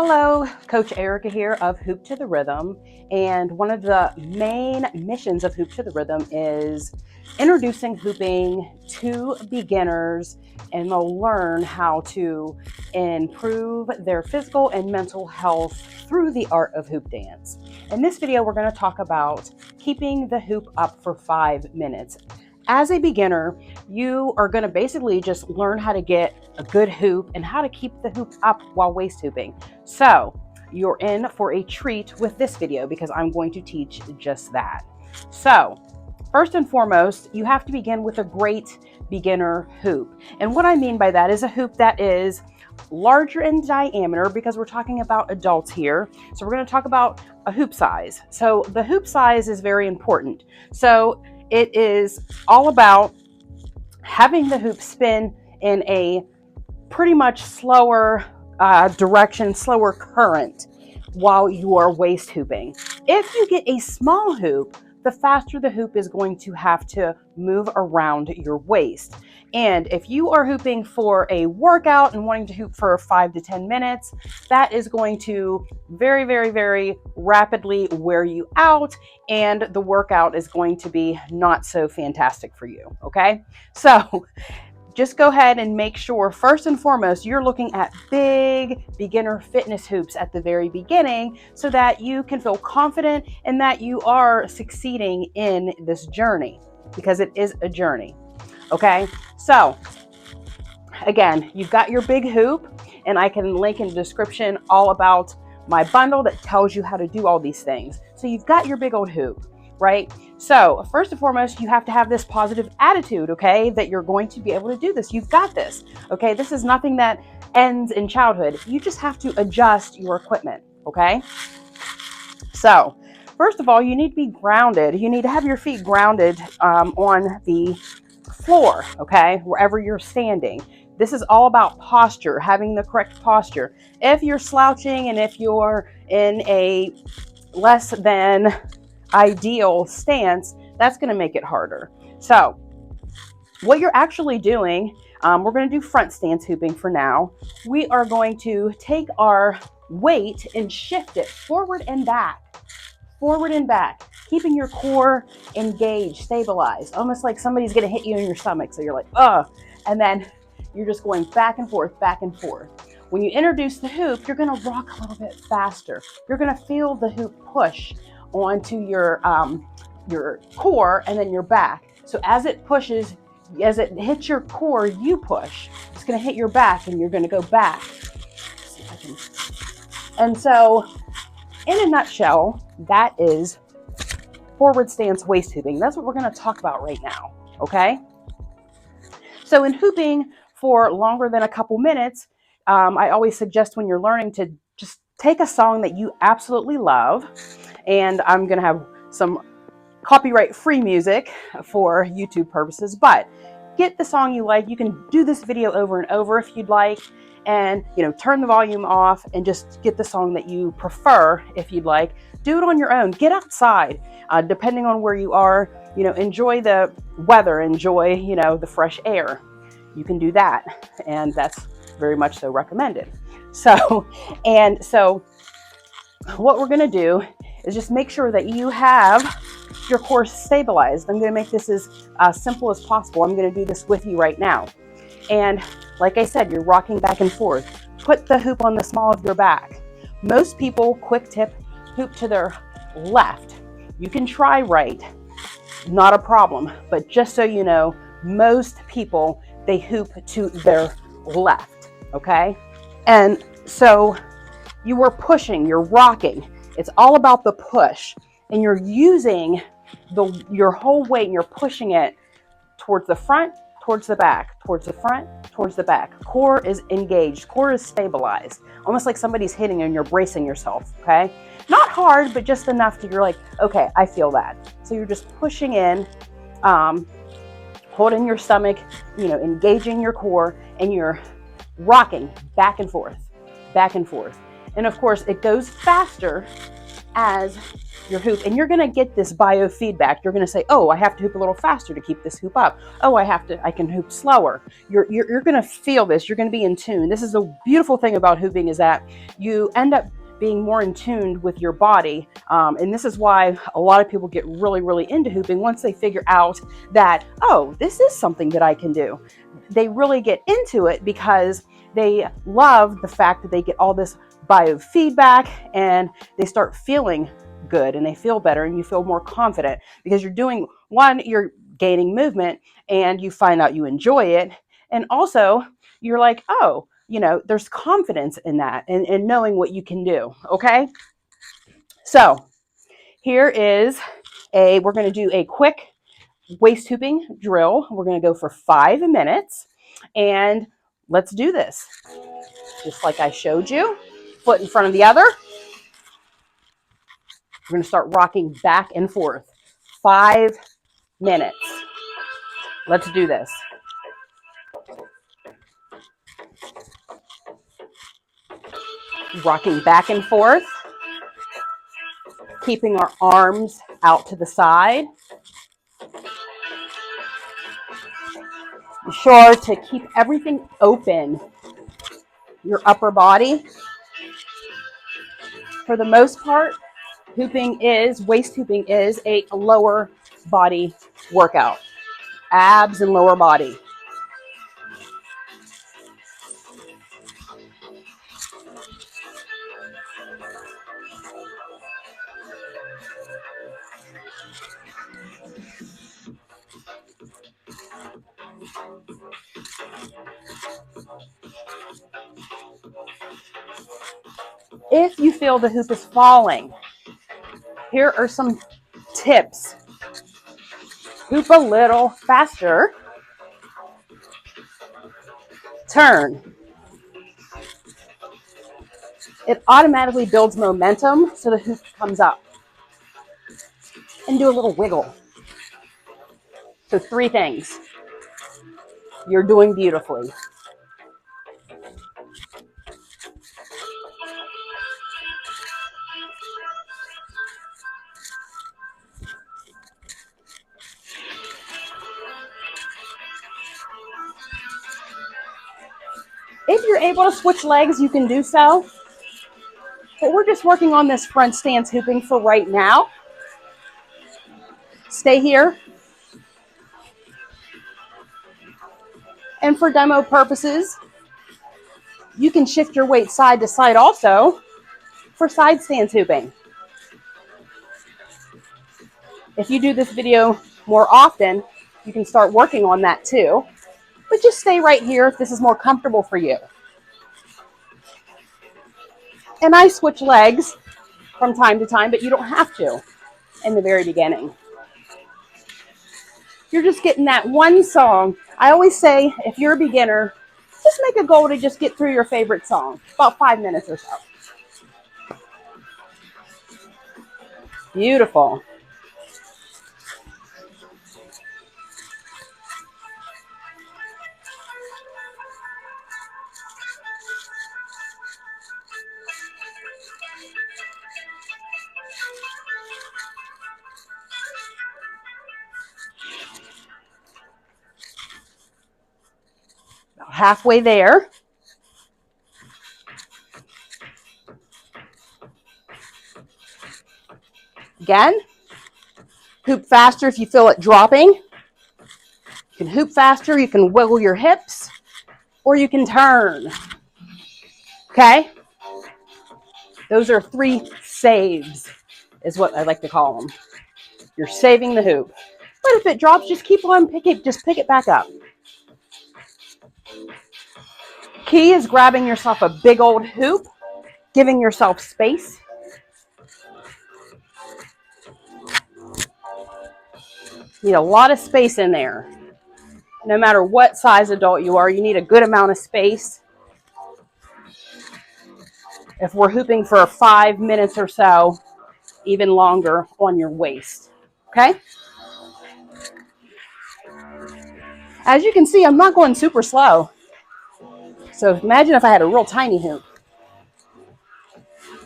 Hello, Coach Erica here of Hoop to the Rhythm. And one of the main missions of Hoop to the Rhythm is introducing hooping to beginners, and they'll learn how to improve their physical and mental health through the art of hoop dance. In this video, we're going to talk about keeping the hoop up for 5 minutes. As a beginner, you are going to basically just learn how to get a good hoop and how to keep the hoop up while waist hooping. So you're in for a treat with this video because I'm going to teach just that. So first and foremost, you have to begin with a great beginner hoop. And what I mean by that is a hoop that is larger in diameter, because we're talking about adults here. So we're going to talk about a hoop size. So the hoop size is very important. So it is all about having the hoop spin in a pretty much slower direction, slower current while you are waist hooping. If you get a small hoop, the faster the hoop is going to have to move around your waist. And if you are hooping for a workout and wanting to hoop for 5 to 10 minutes, that is going to very, very, very rapidly wear you out, and the workout is going to be not so fantastic for you, okay? So just go ahead and make sure, first and foremost, you're looking at big beginner fitness hoops at the very beginning so that you can feel confident and that you are succeeding in this journey, because it is a journey. Okay, so again, you've got your big hoop, and I can link in the description all about my bundle that tells you how to do all these things. So you've got your big old hoop, right? So first and foremost, you have to have this positive attitude, okay, that you're going to be able to do this. You've got this, okay? This is nothing that ends in childhood. You just have to adjust your equipment, okay? So first of all, you need to be grounded. You need to have your feet grounded on the floor, okay, wherever you're standing. This is all about posture, having the correct posture. If you're slouching and if you're in a less than ideal stance, that's going to make it harder. So what you're actually doing, we're going to do front stance hooping for now. We are going to take our weight and shift it forward and back, keeping your core engaged, stabilized, almost like somebody's going to hit you in your stomach. So you're like, ugh, and then you're just going back and forth, back and forth. When you introduce the hoop, you're going to rock a little bit faster. You're going to feel the hoop push onto your core and then your back. So as it pushes, as it hits your core, you push. It's going to hit your back and you're going to go back. Let's see if I can. And so in a nutshell, that is forward stance waist hooping. That's what we're going to talk about right now, okay? So in hooping for longer than a couple minutes, I always suggest when you're learning to just take a song that you absolutely love, and I'm going to have some copyright-free music for YouTube purposes, but get the song you like. You can do this video over and over if you'd like, and turn the volume off and just get the song that you prefer if you'd like. Do it on your own. Get outside, depending on where you are. Enjoy the weather, enjoy the fresh air. You can do that, and that's very much so recommended. So what we're going to do is just make sure that you have your core stabilized. I'm going to make this as simple as possible. I'm going to do this with you right now. And like I said, you're rocking back and forth. Put the hoop on the small of your back. Most people quick tip hoop to their left. You can try right, not a problem. But just so you know, most people, they hoop to their left, okay? And so you are pushing, you're rocking. It's all about the push. And you're using your whole weight and you're pushing it towards the front, towards the back, towards the front, towards the back. Core is engaged, core is stabilized. Almost like somebody's hitting you and you're bracing yourself, okay? Not hard, but just enough to you're like, okay, I feel that. So you're just pushing in, holding your stomach, engaging your core, and you're rocking back and forth, back and forth. And of course, it goes faster as your hoop, and you're going to get this biofeedback. You're going to say, oh, I have to hoop a little faster to keep this hoop up. Oh, I can hoop slower. You're going to feel this. You're going to be in tune. This is the beautiful thing about hooping, is that you end up being more in tune with your body. And this is why a lot of people get really, really into hooping once they figure out that, oh, this is something that I can do. They really get into it because they love the fact that they get all this biofeedback and they start feeling good and they feel better and you feel more confident because you're gaining movement and you find out you enjoy it. And also you're like, oh, there's confidence in that and knowing what you can do. Okay. So here is we're going to do a quick waist hooping drill. We're going to go for 5 minutes and let's do this. Just like I showed you, foot in front of the other. We're going to start rocking back and forth. 5 minutes. Let's do this. Rocking back and forth. Keeping our arms out to the side. Be sure to keep everything open. Your upper body. For the most part, waist hooping is a lower body workout. Abs and lower body. If you feel the hoop is falling, here are some tips. Hoop a little faster. Turn. It automatically builds momentum so the hoop comes up. And do a little wiggle. So 3 things. You're doing beautifully. If you're able to switch legs, you can do so. But we're just working on this front stance hooping for right now. Stay here. And for demo purposes, you can shift your weight side to side also for side stance hooping. If you do this video more often, you can start working on that too. But just stay right here if this is more comfortable for you. And I switch legs from time to time, but you don't have to in the very beginning. You're just getting that one song. I always say, if you're a beginner, just make a goal to just get through your favorite song, about 5 minutes or so. Beautiful. About halfway there. Again, hoop faster if you feel it dropping. You can hoop faster, you can wiggle your hips, or you can turn. Okay? Those are 3 saves, is what I like to call them. You're saving the hoop. But if it drops, just keep on pick it back up. Key is grabbing yourself a big old hoop, giving yourself space. You need a lot of space in there. No matter what size adult you are, you need a good amount of space. If we're hooping for 5 minutes or so, even longer on your waist. Okay? As you can see, I'm not going super slow. So imagine if I had a real tiny hoop. I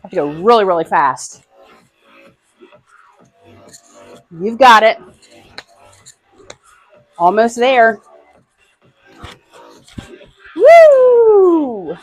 have to go really, really fast. You've got it. Almost there. Woo!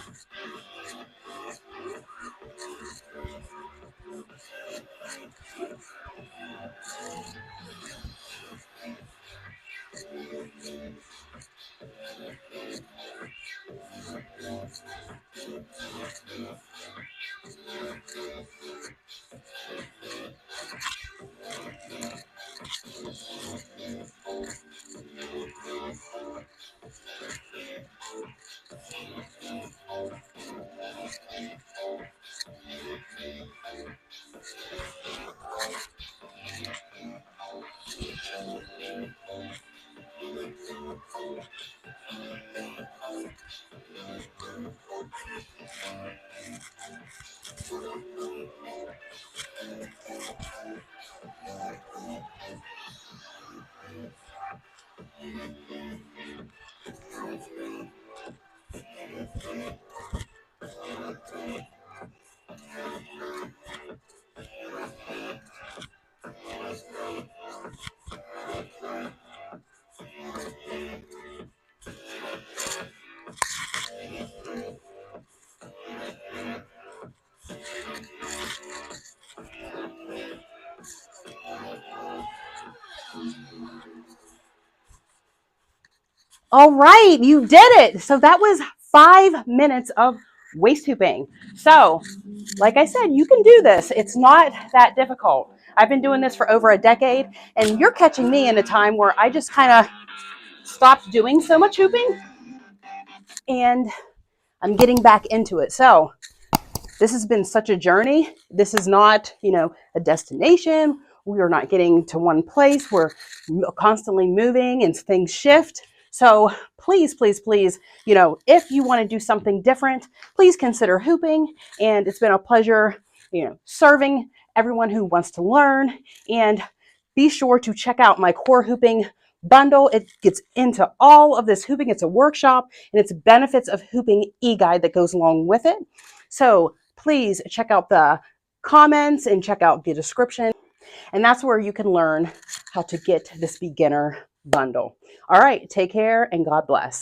All right, you did it. So that was 5 minutes of waist hooping. So, like I said, you can do this. It's not that difficult. I've been doing this for over a decade, and you're catching me in a time where I just kind of stopped doing so much hooping and I'm getting back into it. So, this has been such a journey. This is not, a destination. We are not getting to one place. We're constantly moving and things shift. So please, please, please, if you want to do something different, please consider hooping. And it's been a pleasure, serving everyone who wants to learn. And be sure to check out my core hooping bundle. It gets into all of this hooping. It's a workshop and it's benefits of hooping e-guide that goes along with it. So please check out the comments and check out the description. And that's where you can learn how to get this beginner bundle. All right, take care and God bless.